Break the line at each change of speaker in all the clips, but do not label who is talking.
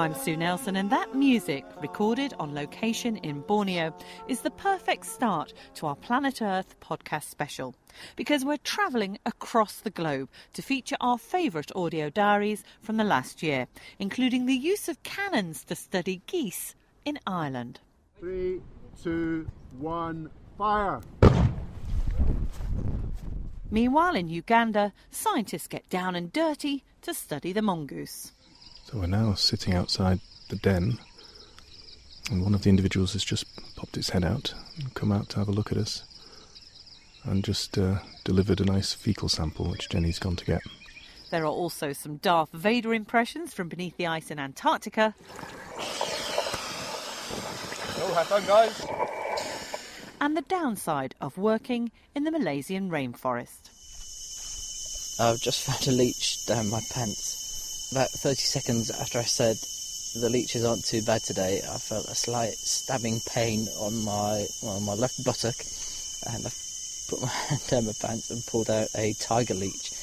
I'm Sue Nelson, and that music, recorded on location in Borneo, is the perfect start to our Planet Earth podcast special, because we're travelling across the globe to feature our favourite audio diaries from the last year, including the use of cannons to study geese in Ireland.
3, 2, 1, fire!
Meanwhile, in Uganda, scientists get down and dirty to study the mongoose.
So we're now sitting outside the den, and one of the individuals has just popped its head out and come out to have a look at us, and just delivered a nice faecal sample which Jenny's gone to get.
There are also some Darth Vader impressions from beneath the ice in Antarctica.
Oh, have fun, guys!
And the downside of working in the Malaysian rainforest.
I've just found a leech down my pants. About 30 seconds after I said the leeches aren't too bad today, I felt a slight stabbing pain on my left buttock, and I put my hand down my pants and pulled out a tiger leech.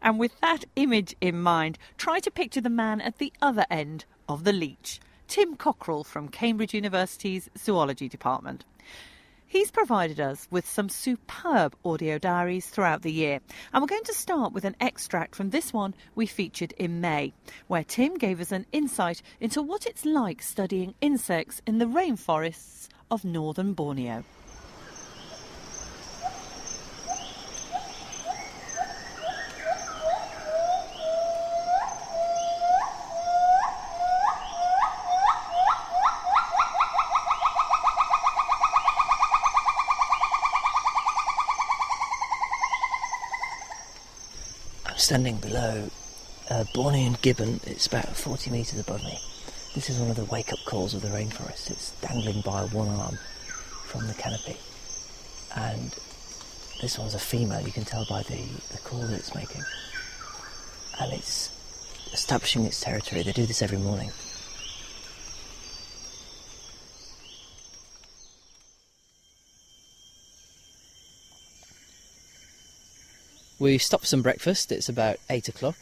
And with that image in mind, try to picture the man at the other end of the leech, Tim Cockrell from Cambridge University's Zoology Department. He's provided us with some superb audio diaries throughout the year, and we're going to start with an extract from this one we featured in May, where Tim gave us an insight into what it's like studying insects in the rainforests of northern Borneo.
Standing below a Bornean gibbon. It's about 40 metres above me. This is one of the wake-up calls of the rainforest. It's dangling by one arm from the canopy. And this one's a female, you can tell by the call that it's making. And it's establishing its territory. They do this every morning. We stopped for some breakfast. It's about 8 o'clock,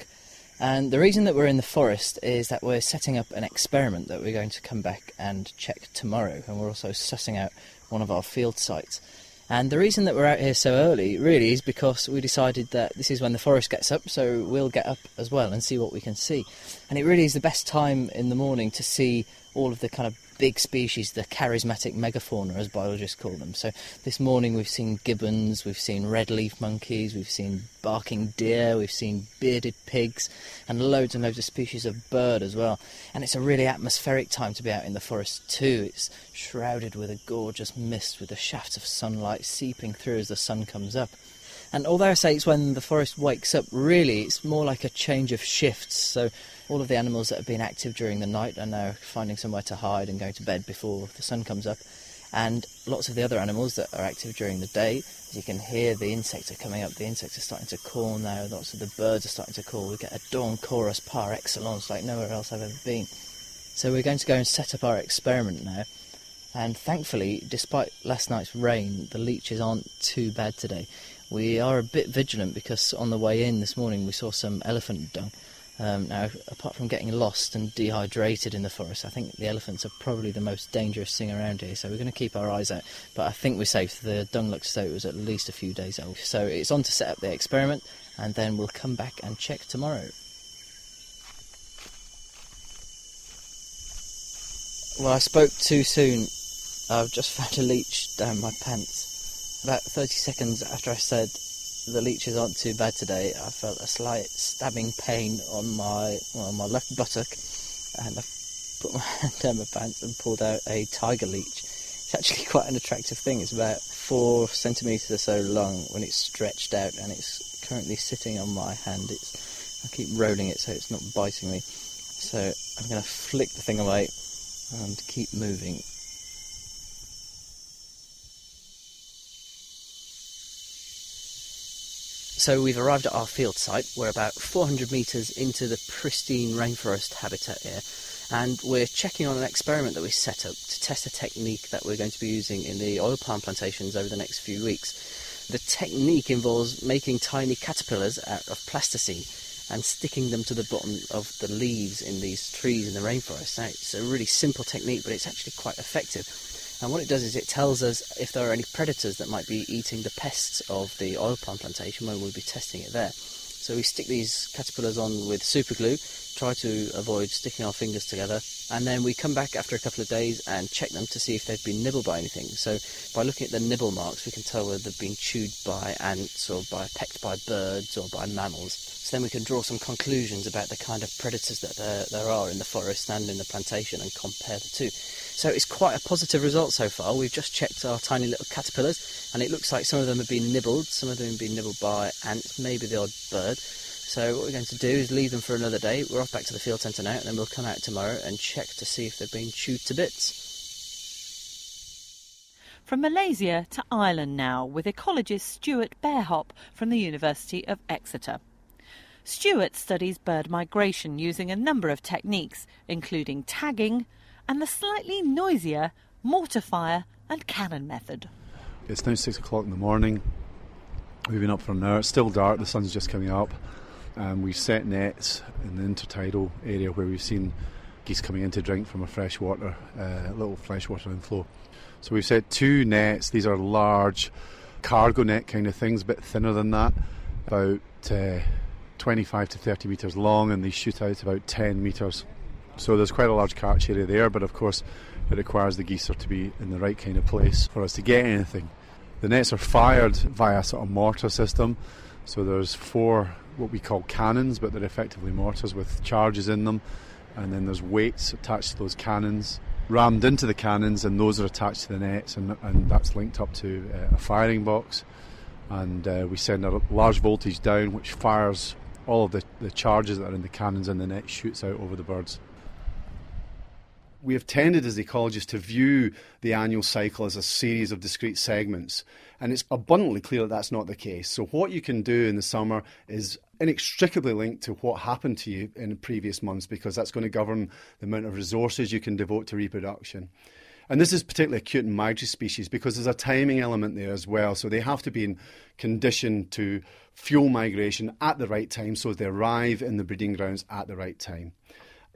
and the reason that we're in the forest is that we're setting up an experiment that we're going to come back and check tomorrow, and we're also sussing out one of our field sites. And the reason that we're out here so early really is because we decided that this is when the forest gets up, so we'll get up as well and see what we can see. And it really is the best time in the morning to see all of the kind of big species, the charismatic megafauna, as biologists call them. So this morning we've seen gibbons, we've seen red leaf monkeys, we've seen barking deer, we've seen bearded pigs, and loads of species of bird as well. And it's a really atmospheric time to be out in the forest too. It's shrouded with a gorgeous mist with the shafts of sunlight seeping through as the sun comes up. And although I say it's when the forest wakes up, really it's more like a change of shifts. So all of the animals that have been active during the night are now finding somewhere to hide and going to bed before the sun comes up. And lots of the other animals that are active during the day, as you can hear, the insects are coming up. The insects are starting to call now. Lots of the birds are starting to call. We get a dawn chorus par excellence like nowhere else I've ever been. So we're going to go and set up our experiment now. And thankfully, despite last night's rain, the leeches aren't too bad today. We are a bit vigilant because on the way in this morning we saw some elephant dung. Now, apart from getting lost and dehydrated in the forest, I think the elephants are probably the most dangerous thing around here, so we're going to keep our eyes out. But I think we're safe. The dung looks as though it was at least a few days old. So it's on to set up the experiment, and then we'll come back and check tomorrow. Well, I spoke too soon. I've just found a leech down my pants. About 30 seconds after I said the leeches aren't too bad today, I felt a slight stabbing pain on my left buttock, and I put my hand down my pants and pulled out a tiger leech. It's actually quite an attractive thing. It's about 4 centimetres or so long when it's stretched out, and it's currently sitting on my hand. I keep rolling it so it's not biting me. So I'm going to flick the thing away and keep moving. So we've arrived at our field site. We're about 400 metres into the pristine rainforest habitat here, and we're checking on an experiment that we set up to test a technique that we're going to be using in the oil palm plantations over the next few weeks. The technique involves making tiny caterpillars out of plasticine, and sticking them to the bottom of the leaves in these trees in the rainforest. Now, it's a really simple technique, but it's actually quite effective. And what it does is it tells us if there are any predators that might be eating the pests of the oil palm plantation when we'll be testing it there. So we stick these caterpillars on with super glue, try to avoid sticking our fingers together, and then we come back after a couple of days and check them to see if they've been nibbled by anything. So by looking at the nibble marks, we can tell whether they've been chewed by ants or pecked by birds or by mammals. So then we can draw some conclusions about the kind of predators that there are in the forest and in the plantation and compare the two. So it's quite a positive result so far. We've just checked our tiny little caterpillars, and it looks like some of them have been nibbled, some of them have been nibbled by ants, maybe the odd bird. So what we're going to do is leave them for another day. We're off back to the field centre now, and then we'll come out tomorrow and check to see if they've been chewed to bits.
From Malaysia to Ireland now, with ecologist Stuart Bearhop from the University of Exeter. Stuart studies bird migration using a number of techniques, including tagging and the slightly noisier mortar fire and cannon method.
It's now 6 o'clock in the morning. We've been up for an hour. It's still dark, the sun's just coming up. We've set nets in the intertidal area where we've seen geese coming in to drink from a little freshwater inflow. So we've set 2 nets. These are large cargo net kind of things, a bit thinner than that, about 25 to 30 metres long, and they shoot out about 10 metres. So there's quite a large catch area there, but of course it requires the geese to be in the right kind of place for us to get anything. The nets are fired via a sort of mortar system. So there's 4 what we call cannons, but they're effectively mortars with charges in them. And then there's weights attached to those cannons, rammed into the cannons, and those are attached to the nets, and that's linked up to a firing box. And we send a large voltage down, which fires all of the charges that are in the cannons, and the net shoots out over the birds. We have tended as ecologists to view the annual cycle as a series of discrete segments, and it's abundantly clear that that's not the case. So what you can do in the summer is inextricably linked to what happened to you in previous months, because that's going to govern the amount of resources you can devote to reproduction. And this is particularly acute in migratory species because there's a timing element there as well. So they have to be in condition to fuel migration at the right time so they arrive in the breeding grounds at the right time.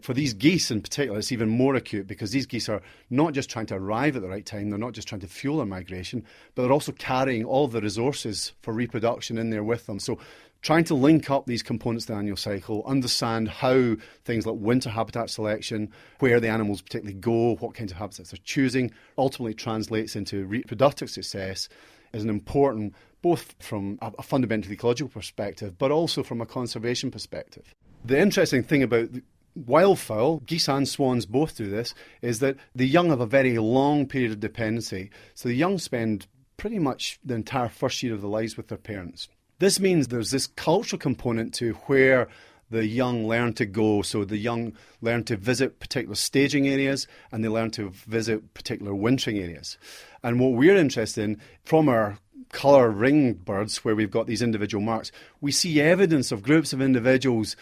For these geese in particular, it's even more acute because these geese are not just trying to arrive at the right time, they're not just trying to fuel their migration, but they're also carrying all of the resources for reproduction in there with them. So trying to link up these components to the annual cycle, understand how things like winter habitat selection, where the animals particularly go, what kinds of habitats they're choosing, ultimately translates into reproductive success is an important, both from a fundamental ecological perspective, but also from a conservation perspective. The interesting thing about wildfowl, geese and swans both do this, is that the young have a very long period of dependency. So the young spend pretty much the entire first year of their lives with their parents. This means there's this cultural component to where the young learn to go. So the young learn to visit particular staging areas and they learn to visit particular wintering areas. And what we're interested in from our colour ring birds, where we've got these individual marks, we see evidence of groups of individuals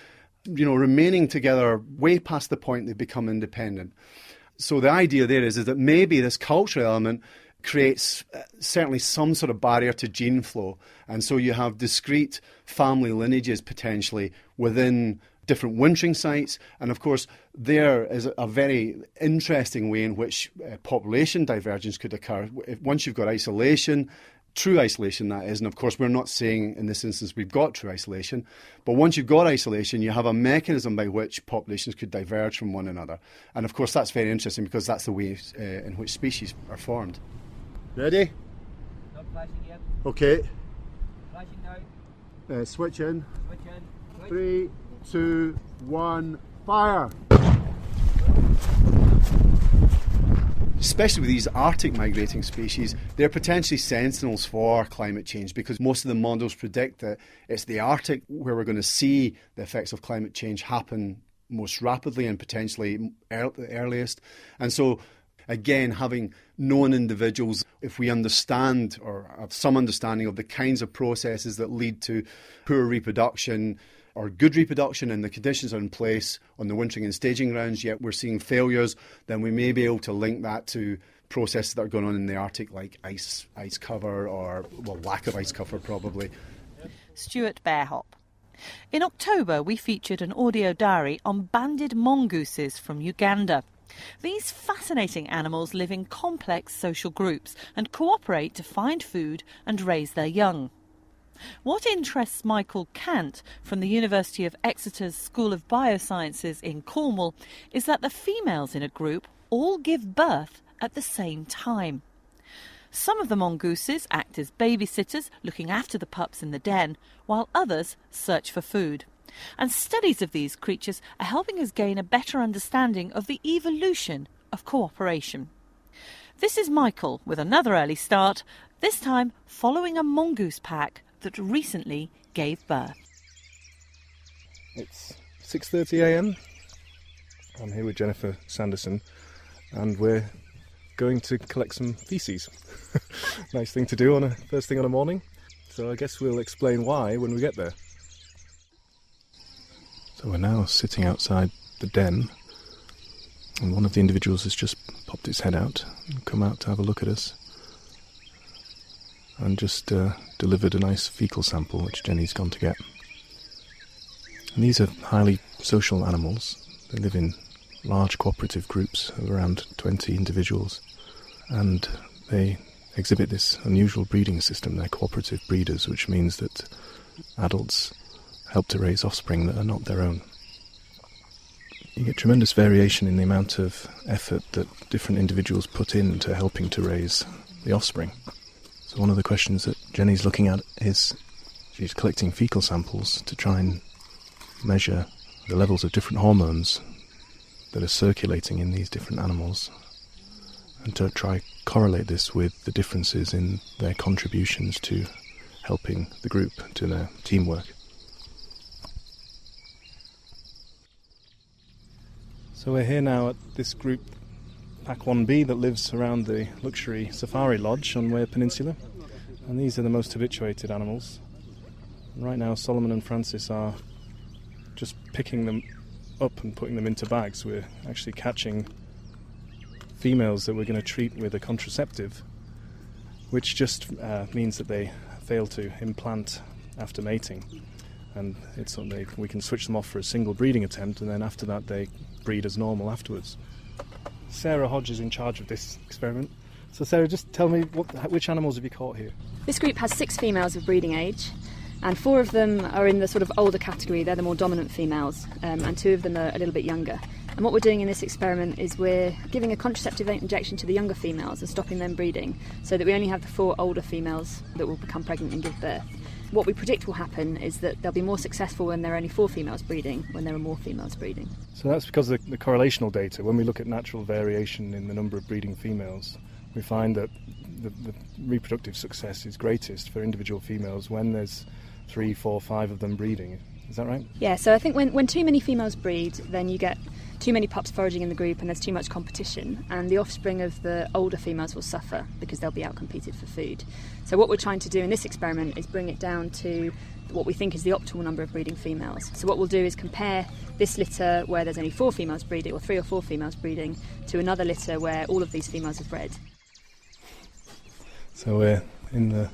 remaining together way past the point they become independent. So the idea there is that maybe this cultural element creates certainly some sort of barrier to gene flow. And so you have discrete family lineages potentially within different wintering sites. And of course, there is a very interesting way in which population divergence could occur. Once you've got isolation, true isolation that is, and of course we're not saying in this instance we've got true isolation, but once you've got isolation you have a mechanism by which populations could diverge from one another, and of course that's very interesting because that's the way in which species are formed.
Ready?
Not flashing yet.
Okay.
Flashing now.
Switch in.
Switch in. Switch.
3, 2, 1, fire!
Especially with these Arctic migrating species, they're potentially sentinels for climate change because most of the models predict that it's the Arctic where we're going to see the effects of climate change happen most rapidly and potentially the earliest. And so, again, having known individuals, if we understand or have some understanding of the kinds of processes that lead to poor reproduction or good reproduction and the conditions are in place on the wintering and staging grounds, yet we're seeing failures, then we may be able to link that to processes that are going on in the Arctic, like ice cover or, lack of ice cover probably.
Stuart Bearhop. In October, we featured an audio diary on banded mongooses from Uganda. These fascinating animals live in complex social groups and cooperate to find food and raise their young. What interests Michael Cant from the University of Exeter's School of Biosciences in Cornwall is that the females in a group all give birth at the same time. Some of the mongooses act as babysitters, looking after the pups in the den, while others search for food. And studies of these creatures are helping us gain a better understanding of the evolution of cooperation. This is Michael with another early start, this time following a mongoose pack that recently gave birth.
It's 6:30 a.m. I'm here with Jennifer Sanderson and we're going to collect some faeces. Nice thing to do on a first thing on a morning. So I guess we'll explain why when we get there. So we're now sitting outside the den and one of the individuals has just popped its head out and come out to have a look at us and just delivered a nice fecal sample which Jenny's gone to get. And these are highly social animals. They live in large cooperative groups of around 20 individuals and they exhibit this unusual breeding system. They're cooperative breeders, which means that adults help to raise offspring that are not their own. You get tremendous variation in the amount of effort that different individuals put into helping to raise the offspring. So one of the questions that Jenny's looking at is she's collecting fecal samples to try and measure the levels of different hormones that are circulating in these different animals and to try correlate this with the differences in their contributions to helping the group, to their teamwork. So we're here now at this group, Pack 1B, that lives around the luxury safari lodge on Weir Peninsula, and these are the most habituated animals. And right now Solomon and Francis are just picking them up and putting them into bags. We're actually catching females that we're going to treat with a contraceptive, which just means that they fail to implant after mating, and we can switch them off for a single breeding attempt, and then after that they breed as normal afterwards. Sarah Hodge is in charge of this experiment. So Sarah, just tell me which animals have you caught here?
This group has 6 females of breeding age, and 4 of them are in the sort of older category. They're the more dominant females, and 2 of them are a little bit younger. And what we're doing in this experiment is we're giving a contraceptive injection to the younger females and stopping them breeding, so that we only have the 4 older females that will become pregnant and give birth. What we predict will happen is that they'll be more successful when there are only 4 females breeding, when there are more females breeding.
So that's because of the correlational data. When we look at natural variation in the number of breeding females, we find that the reproductive success is greatest for individual females when there's 3, 4, 5 of them breeding. Is that right?
Yeah, so I think when too many females breed, then you get too many pups foraging in the group and there's too much competition, and the offspring of the older females will suffer because they'll be outcompeted for food. So what we're trying to do in this experiment is bring it down to what we think is the optimal number of breeding females. So what we'll do is compare this litter where there's only 4 females breeding, or 3 or 4 females breeding, to another litter where all of these females have bred.
So we're in the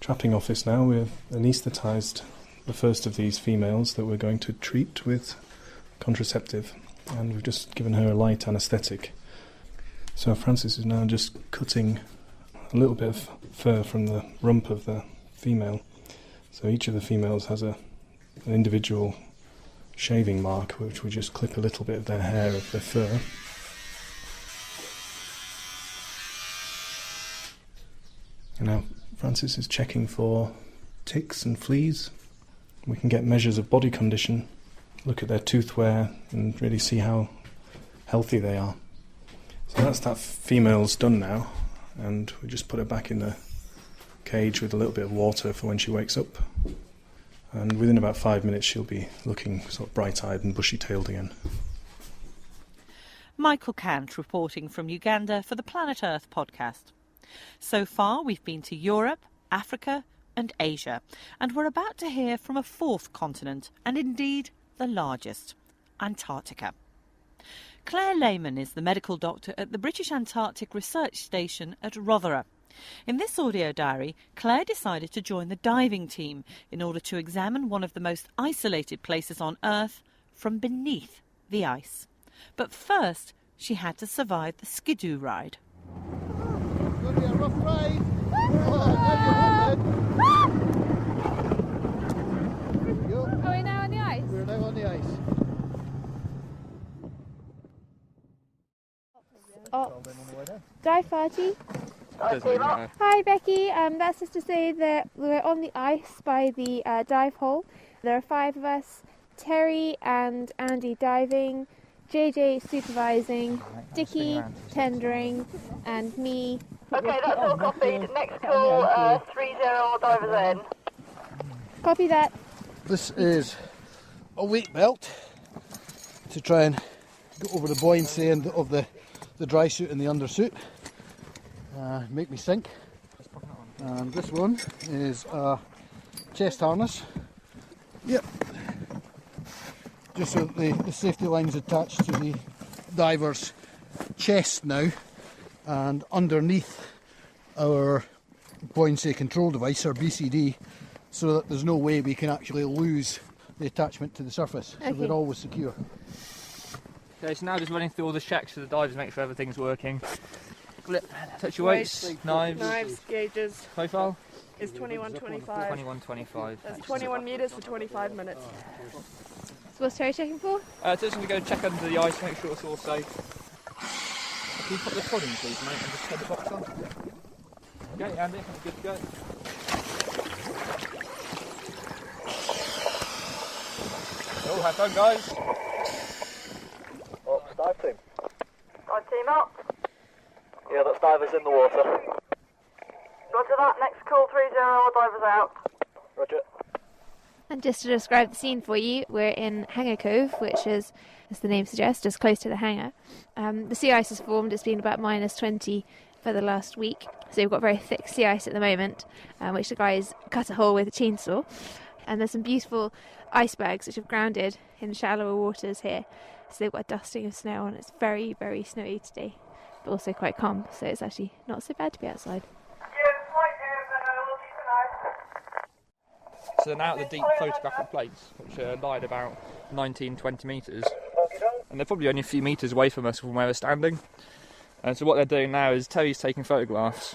trapping office now. We've anaesthetised the first of these females that we're going to treat with contraceptive, and we've just given her a light anaesthetic. So Francis is now just cutting a little bit of fur from the rump of the female. So each of the females has an individual shaving mark, which we just clip a little bit of their hair, of their fur. And now Francis is checking for ticks and fleas. We can get measures of body condition, look at their tooth wear, and really see how healthy they are. So that's that female's done now, and we just put her back in the cage with a little bit of water for when she wakes up. And within about 5 minutes she'll be looking sort of bright-eyed and bushy-tailed again.
Michael Cant reporting from Uganda for the Planet Earth podcast. So far we've been to Europe, Africa and Asia, and we're about to hear from a 4th continent, and indeed the largest, Antarctica. Claire Lehman is the medical doctor at the British Antarctic Research Station at Rothera. In this audio diary, Claire decided to join the diving team in order to examine one of the most isolated places on Earth from beneath the ice. But first, she had to survive the skidoo ride.
It's going to be a rough ride.
Are we now on the ice?
We're now on the ice.
Oh, dive party. Hi Becky, that's just to say that we're on the ice by the dive hole. There are 5 of us, Terry and Andy diving, JJ supervising, Dickie tendering, and me.
Okay, that's all copied. Next call, 30 divers in.
Copy that.
This is a weight belt to try and get over the buoyancy end of the dry suit and the undersuit. Make me sink. And this one is a chest harness. Yep. Just so that the safety line's attached to the diver's chest now, and underneath our buoyancy control device, our BCD, so that there's no way we can actually lose the attachment to the surface. So they're always secure.
Okay, so now just running through all the checks for the divers, make sure everything's working. Flip, touch your weights, knives,
gauges.
profile.
Is 21.25.
21.25.
That's 21 metres for 25 minutes.
So what's Terry checking for?
Just going to go check under the ice, make sure it's all safe. Can you put the pod in, please, mate, and just turn the box on? Okay, Andy, good to go. Oh, have fun, guys.
Oh, dive team.
Dive team up.
Yeah, that's divers in the water.
Roger that. Next call, 30 divers out.
Roger.
And just to describe the scene for you, we're in Hangar Cove, which is, as the name suggests, just close to the hangar. The sea ice has formed. It's been about -20 for the last week. So we've got very thick sea ice at the moment, which the guys cut a hole with a chainsaw. And there's some beautiful icebergs which have grounded in the shallower waters here. So they've got a dusting of snow on. It's very, very snowy today, but also quite calm. So it's actually not so bad to be outside.
So now at the deep photographic plates, which lie at about 19-20 metres, and they're probably only a few metres away from us from where we're standing. And so what they're doing now is Terry's taking photographs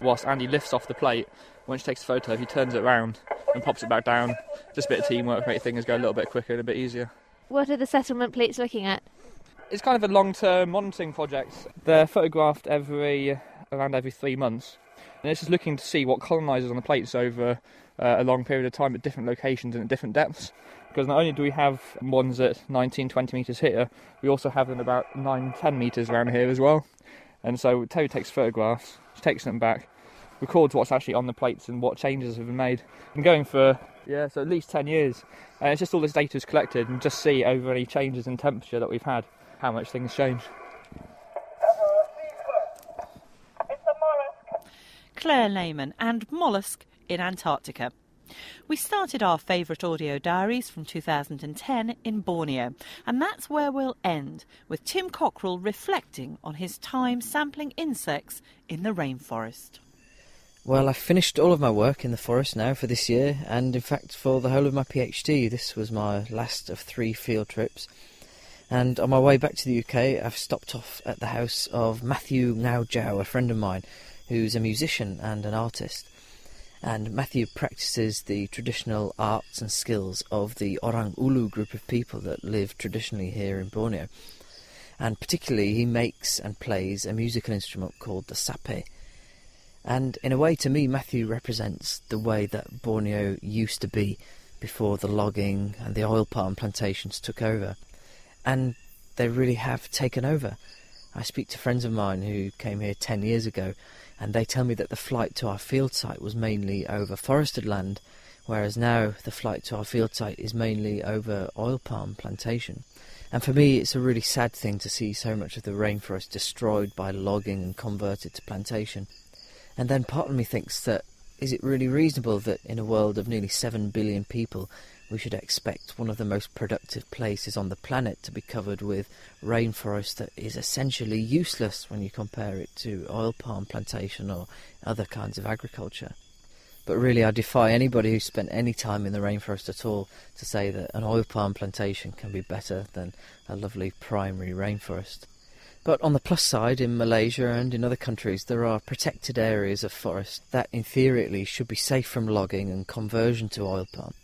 whilst Andy lifts off the plate. Once he takes a photo, he turns it around and pops it back down. Just a bit of teamwork, make things go a little bit quicker and a bit easier.
What are the settlement plates looking at?
It's kind of a long-term monitoring project. They're photographed around every 3 months. And it's just looking to see what colonises on the plates over a long period of time at different locations and at different depths. Because not only do we have ones at 19-20 metres here, we also have them about 9-10 metres around here as well. And so Terry takes photographs, she takes them back, records what's actually on the plates and what changes have been made. And going for, so at least 10 years. And it's just all this data is collected and just see over any changes in temperature that we've had, how much things change.
Claire Lehman and mollusk in Antarctica. We started our favourite audio diaries from 2010 in Borneo, and that's where we'll end, with Tim Cockrell reflecting on his time sampling insects in the rainforest.
Well, I've finished all of my work in the forest now for this year, and in fact for the whole of my PhD. This was my last of 3 field trips. And on my way back to the UK, I've stopped off at the house of Matthew Ngao Jiao, a friend of mine, who's a musician and an artist. And Matthew practices the traditional arts and skills of the Orang Ulu group of people that live traditionally here in Borneo. And particularly he makes and plays a musical instrument called the sape. And in a way, to me, Matthew represents the way that Borneo used to be before the logging and the oil palm plantations took over. And they really have taken over. I speak to friends of mine who came here 10 years ago, and they tell me that the flight to our field site was mainly over forested land, whereas now the flight to our field site is mainly over oil palm plantation. And for me, it's a really sad thing to see so much of the rainforest destroyed by logging and converted to plantation. And then part of me thinks that is it really reasonable that in a world of nearly 7 billion people we should expect one of the most productive places on the planet to be covered with rainforest that is essentially useless when you compare it to oil palm plantation or other kinds of agriculture? But really, I defy anybody who's spent any time in the rainforest at all to say that an oil palm plantation can be better than a lovely primary rainforest. But on the plus side, in Malaysia and in other countries, there are protected areas of forest that, in theory at least, should be safe from logging and conversion to oil palm.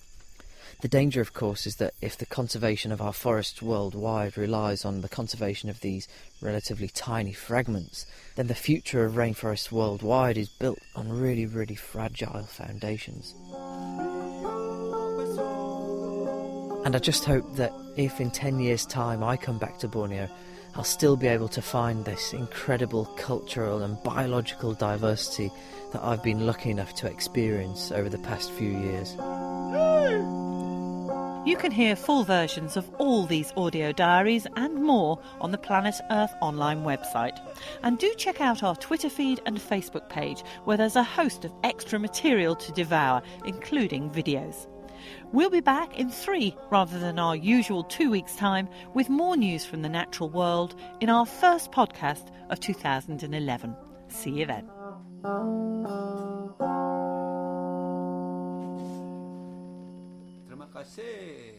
The danger, of course, is that if the conservation of our forests worldwide relies on the conservation of these relatively tiny fragments, then the future of rainforests worldwide is built on really, really fragile foundations. And I just hope that if in 10 years' time I come back to Borneo, I'll still be able to find this incredible cultural and biological diversity that I've been lucky enough to experience over the past few years.
You can hear full versions of all these audio diaries and more on the Planet Earth online website. And do check out our Twitter feed and Facebook page, where there's a host of extra material to devour, including videos. We'll be back in 3 rather than our usual 2 weeks' time with more news from the natural world in our first podcast of 2011. See you then.
Terima kasih.